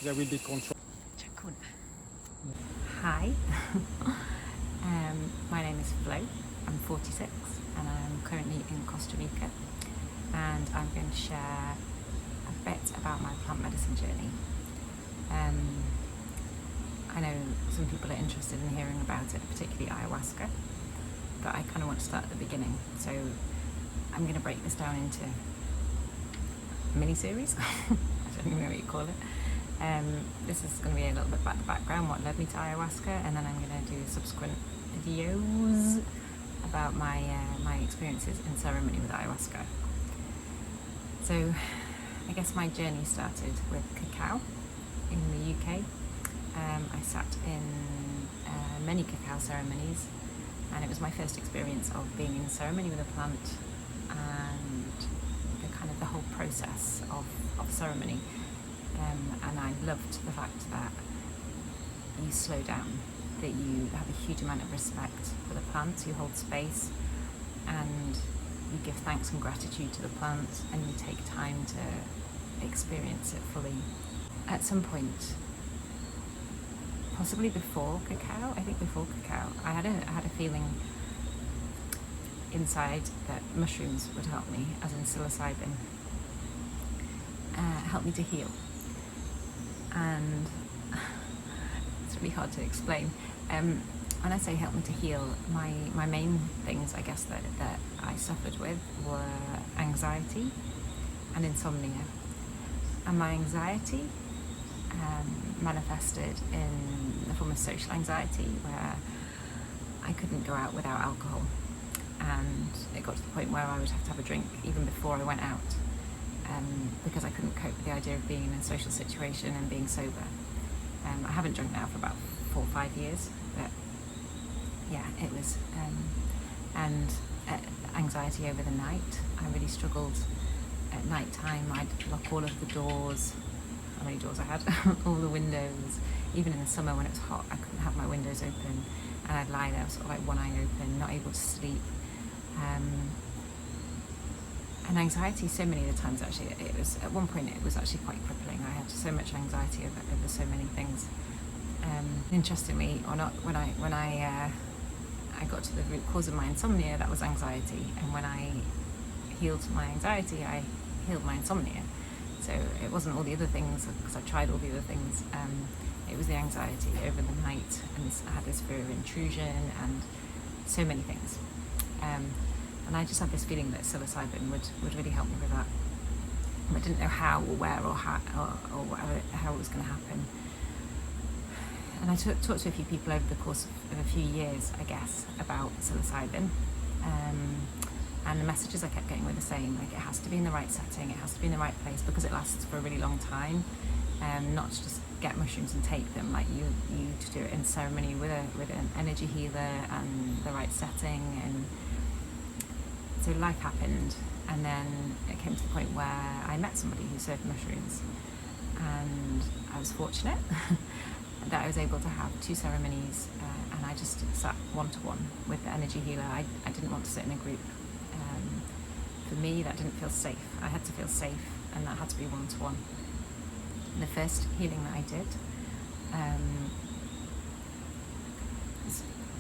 There will be control. Hi, my name is Flo. I'm 46 and I'm currently in Costa Rica, and I'm going to share a bit about my plant medicine journey. I know some people are interested in hearing about it, particularly ayahuasca, but I kind of want to start at the beginning. So I'm going to break this down into mini-series. I don't even know what you call it. This is going to be a little bit about the background, what led me to ayahuasca, and then I'm going to do subsequent videos about my experiences in ceremony with ayahuasca. So I guess my journey started with cacao in the UK. I sat in many cacao ceremonies, and it was my first experience of being in ceremony with a plant and the whole process of ceremony. And I loved the fact that you slow down, that you have a huge amount of respect for the plants, you hold space, and you give thanks and gratitude to the plants, and you take time to experience it fully. At some point, possibly before cacao, I had a feeling inside that mushrooms would help me, as in psilocybin, help me to heal. And it's really hard to explain. When I say help me to heal, my main things, I guess, that I suffered with were anxiety and insomnia. And my anxiety manifested in the form of social anxiety, where I couldn't go out without alcohol. And it got to the point where I would have to have a drink even before I went out, because I couldn't cope with the idea of being in a social situation and being sober. I haven't drunk now for about 4 or 5 years, but yeah, it was, and anxiety over the night. I really struggled at night time. I'd lock all of the doors, how many doors I had, all the windows. Even in the summer when it was hot, I couldn't have my windows open, and I'd lie there sort of like one eye open, not able to sleep. And anxiety, so many of the times, actually, it was at one point it was actually quite crippling. I had so much anxiety over so many things. Interestingly or not, when I got to the root cause of my insomnia, that was anxiety, and when I healed my anxiety, I healed my insomnia. So it wasn't all the other things, because I tried all the other things. It was the anxiety over the night, and I had this fear of intrusion and so many things. And I just had this feeling that psilocybin would really help me with that. I didn't know how or where or how it was going to happen. And I talked to a few people over the course of a few years, I guess, about psilocybin. And the messages I kept getting were the same. Like, it has to be in the right setting, it has to be in the right place, because it lasts for a really long time. Not to just get mushrooms and take them. Like, you to do it in ceremony with an energy healer and the right setting. And so life happened, and then it came to the point where I met somebody who served mushrooms, and I was fortunate that I was able to have 2 ceremonies, and I just sat one-to-one with the energy healer. I didn't want to sit in a group. For me, that didn't feel safe. I had to feel safe, and that had to be one-to-one. The first healing that I did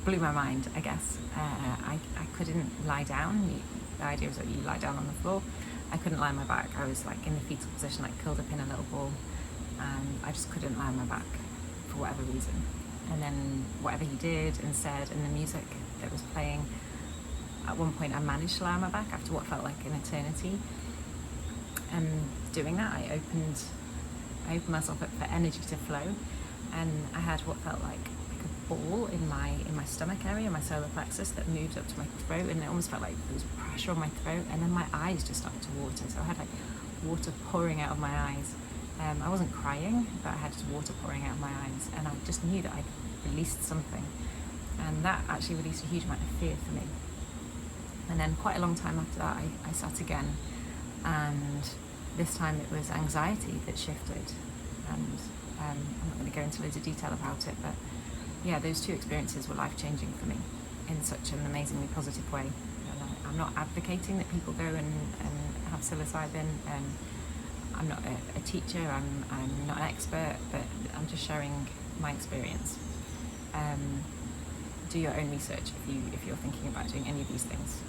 blew my mind, I guess. I couldn't lie down. The idea was that you lie down on the floor. I couldn't lie on my back. I was like in the fetal position, like curled up in a little ball, and I just couldn't lie on my back for whatever reason. And then whatever he did and said, and the music that was playing, at one point I managed to lie on my back after what felt like an eternity. And doing that, I opened myself up for energy to flow, and I had what felt like a ball in my stomach area, my solar plexus, that moved up to my throat, and it almost felt like there was pressure on my throat, and then my eyes just started to water. So I had like water pouring out of my eyes. I wasn't crying, but I had just water pouring out of my eyes, and I just knew that I'd released something, and that actually released a huge amount of fear for me. And then quite a long time after that, I sat again, and this time it was anxiety that shifted, and I'm not going to go into loads of detail about it, but yeah, those 2 experiences were life-changing for me in such an amazingly positive way. And I'm not advocating that people go and have psilocybin. I'm not a teacher, I'm not an expert, but I'm just sharing my experience. Do your own research if you're thinking about doing any of these things.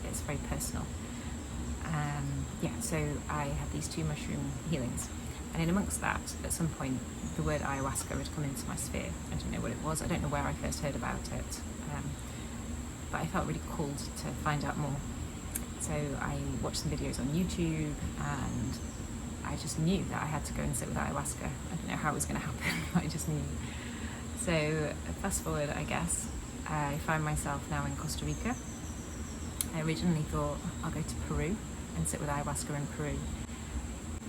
It's very personal. So I had these 2 mushroom healings, and in amongst that, at some point, the word ayahuasca had come into my sphere. I didn't know what it was. I don't know where I first heard about it, but I felt really called to find out more. So I watched some videos on YouTube, and I just knew that I had to go and sit with ayahuasca. I didn't know how it was going to happen, but I just knew. So fast forward, I guess, I find myself now in Costa Rica. I originally thought I'll go to Peru and sit with ayahuasca in Peru.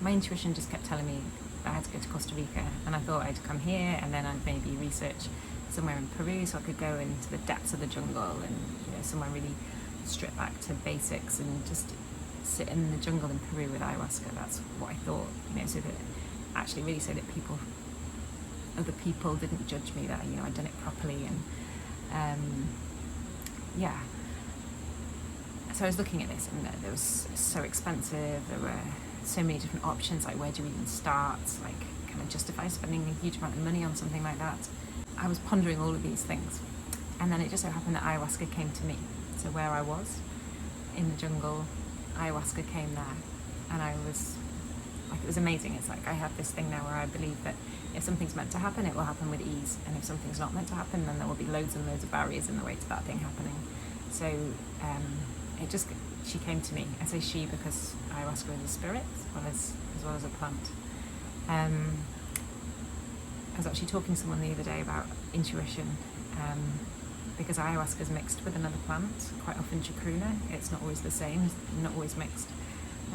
My intuition just kept telling me I had to go to Costa Rica, and I thought I'd come here and then I'd maybe research somewhere in Peru so I could go into the depths of the jungle and somewhere really stripped back to basics and just sit in the jungle in Peru with ayahuasca. That's what I thought, so that actually really so that other people didn't judge me, that I'd done it properly. And so I was looking at this, and it was so expensive. There were so many different options, like where do you even start, like can I justify spending a huge amount of money on something like that? I was pondering all of these things, and then it just so happened that ayahuasca came to me. So where I was in the jungle, ayahuasca came there, and I was like, it was amazing. It's like I have this thing now where I believe that if something's meant to happen, it will happen with ease, and if something's not meant to happen, then there will be loads and loads of barriers in the way to that thing happening. So she came to me. I say she because ayahuasca is a spirit as well as a plant. I was actually talking to someone the other day about intuition, because ayahuasca is mixed with another plant, quite often chacruna. It's not always the same, it's not always mixed.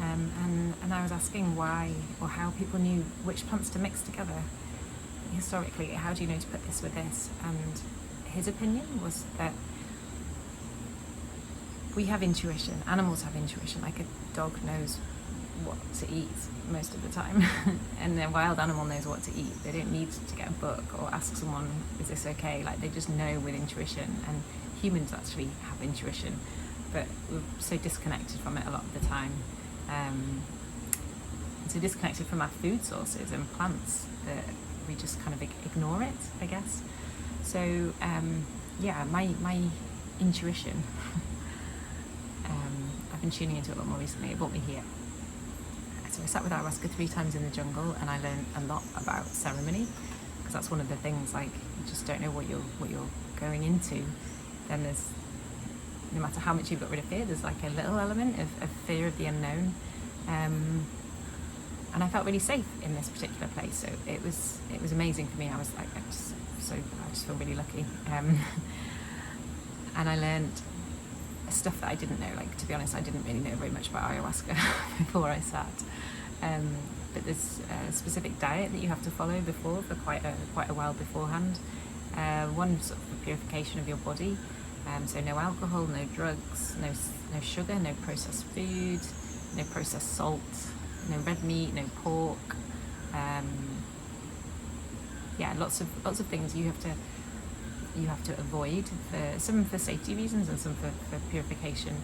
And I was asking why or how people knew which plants to mix together. Historically, how do you know to put this with this? And his opinion was that we have intuition, animals have intuition, like a dog knows what to eat most of the time, and a wild animal knows what to eat. They don't need to get a book or ask someone, is this okay? Like, they just know with intuition, and humans actually have intuition, but we're so disconnected from it a lot of the time. So disconnected from our food sources and plants that we just kind of ignore it, I guess. So my intuition, I've been tuning into it a lot more recently. It brought me here. So I sat with ayahuasca 3 times in the jungle, and I learned a lot about ceremony, because that's one of the things, like, you just don't know what you're going into. Then there's, no matter how much you've got rid of fear, there's like a little element of fear of the unknown. And I felt really safe in this particular place, so it was amazing for me. I was like, I just feel really lucky. And I learned stuff that I didn't know. Like, to be honest, I didn't really know very much about ayahuasca before I sat. But there's a specific diet that you have to follow before, for quite a while beforehand. One sort of for purification of your body. So no alcohol, no drugs, no sugar, no processed food, no processed salt, no red meat, no pork. Lots of things you have to avoid, some for safety reasons and some for purification.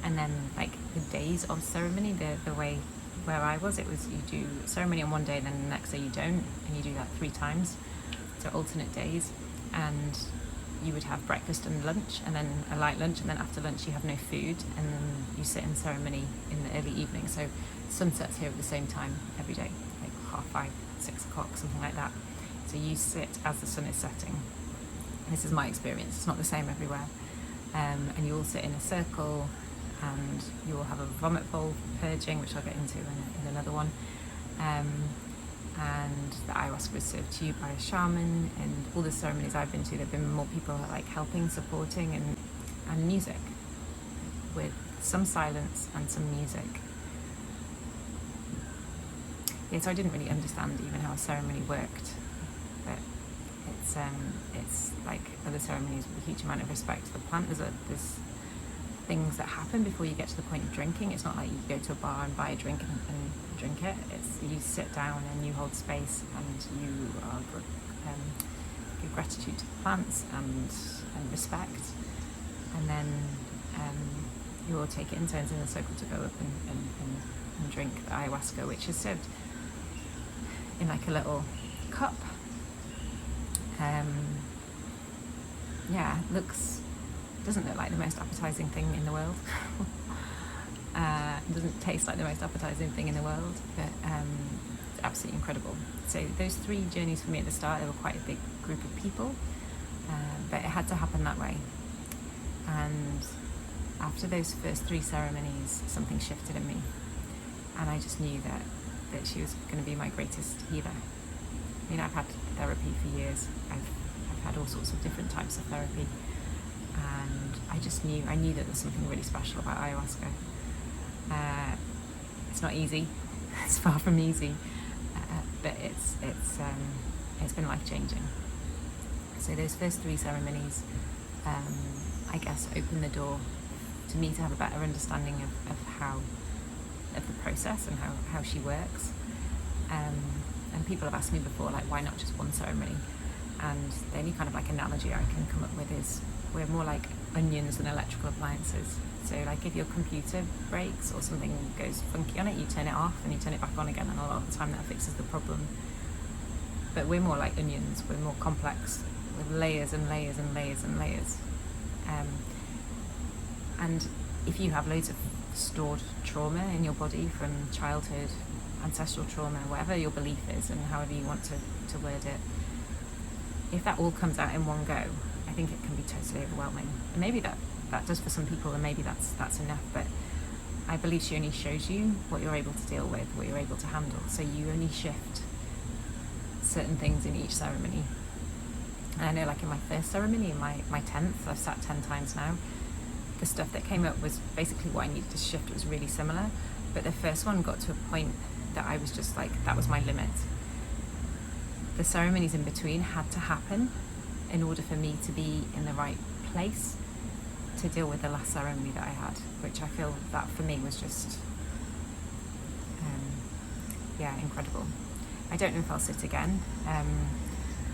And then, like, the days of ceremony, the way where I was, it was you do ceremony on one day, then the next day you don't, and you do that 3 times, so alternate days. And you would have breakfast and lunch, and then a light lunch, and then after lunch you have no food, and then you sit in ceremony in the early evening. So sunsets here at the same time every day, like 5:30, 6 o'clock, something like that. So you sit as the sun is setting. This is my experience, it's not the same everywhere. And you all sit in a circle, and you will have a vomit bowl for purging, which I'll get into in another one. And the ayahuasca is served to you by a shaman. And all the ceremonies I've been to, there have been more people like helping, supporting, and music, with some silence and some music. Yeah, so I didn't really understand even how a ceremony worked, but it's like other ceremonies with a huge amount of respect for the plant. There's things that happen before you get to the point of drinking. It's not like you go to a bar and buy a drink and drink it. It's you sit down and you hold space, and you give gratitude to the plants and respect, and then you all take it in turns in a circle to go up and and drink the ayahuasca, which is served in like a little cup. Doesn't look like the most appetizing thing in the world. Doesn't taste like the most appetizing thing in the world, but it's absolutely incredible. So those 3 journeys for me at the start, they were quite a big group of people, but it had to happen that way. And after those first 3 ceremonies, something shifted in me, and I just knew that she was going to be my greatest healer. I mean, I've had therapy for years. I've had all sorts of different types of therapy, and I knew that there's something really special about ayahuasca. It's not easy. It's far from easy, but it's been life-changing. So those first 3 ceremonies, I guess, opened the door to me to have a better understanding of the process and how she works. And people have asked me before, like, why not just one ceremony? And the only kind of like analogy I can come up with is we're more like onions than electrical appliances. So like if your computer breaks or something goes funky on it, you turn it off and you turn it back on again, and a lot of the time that fixes the problem. But we're more like onions, we're more complex, with layers and layers and layers and layers. And if you have loads of stored trauma in your body from childhood, ancestral trauma, whatever your belief is and however you want to word it, if that all comes out in one go, I think it can be totally overwhelming. And maybe that does for some people, and maybe that's enough, but I believe she only shows you what you're able to deal with, what you're able to handle. So you only shift certain things in each ceremony. And I know, like in my first ceremony, in my 10th, I've sat 10 times now, the stuff that came up was basically what I needed to shift. It was really similar, but the first one got to a point that I was just like, that was my limit. The ceremonies in between had to happen in order for me to be in the right place to deal with the last ceremony that I had, which I feel that for me was just incredible. I don't know if I'll sit again.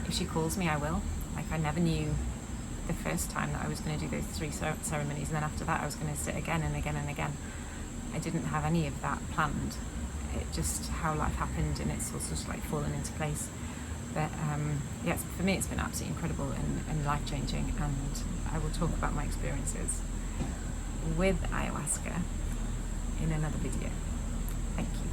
If she calls me, I will. Like, I never knew the first time that I was going to do those 3 ceremonies, and then after that I was going to sit again and again and again. I didn't have any of that planned. It just how life happened, and it's also just like fallen into place. But for me it's been absolutely incredible and life-changing, and I will talk about my experiences with ayahuasca in another video. Thank you.